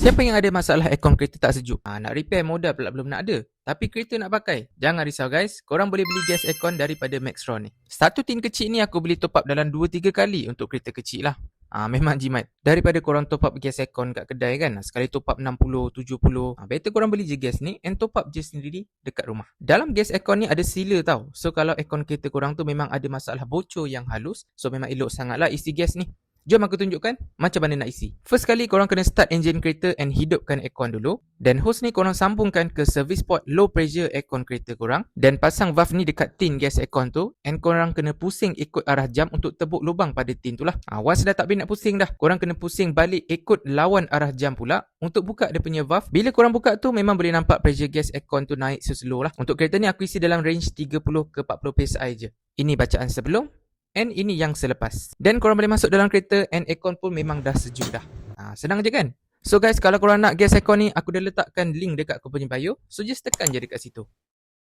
Siapa yang ada masalah aircon kereta tak sejuk? Nak repair modal pula belum nak ada. Tapi kereta nak pakai? Jangan risau guys, korang boleh beli gas aircon daripada Maxtron ni. Satu tin kecil ni aku boleh top up dalam 2-3 kali untuk kereta kecil lah. Memang jimat. Daripada korang top up gas aircon kat kedai kan, sekali top up 60, 70. Better korang beli je gas ni and top up je sendiri dekat rumah. Dalam gas aircon ni ada sealer tau. So kalau aircon kereta korang tu memang ada masalah bocor yang halus, so memang elok sangatlah isi gas ni. Jom aku tunjukkan macam mana nak isi. First kali korang kena start engine kereta and hidupkan aircon dulu. Dan hose ni korang sambungkan ke service port low pressure aircon kereta korang. Dan pasang valve ni dekat tin gas aircon tu. And korang kena pusing ikut arah jam untuk tebuk lubang pada tin tu lah. Once dah tak boleh nak pusing dah, korang kena pusing balik ikut lawan arah jam pula untuk buka dia punya valve. Bila korang buka tu memang boleh nampak pressure gas aircon tu naik slow lah. Untuk kereta ni aku isi dalam range 30 ke 40 PSI je. Ini bacaan sebelum. And ini yang selepas. Dan korang boleh masuk dalam kereta and aircon pun memang dah sejuk dah. Senang je kan? So guys, kalau korang nak gas aircon ni, aku dah letakkan link dekat aku punya bio. So just tekan je dekat situ.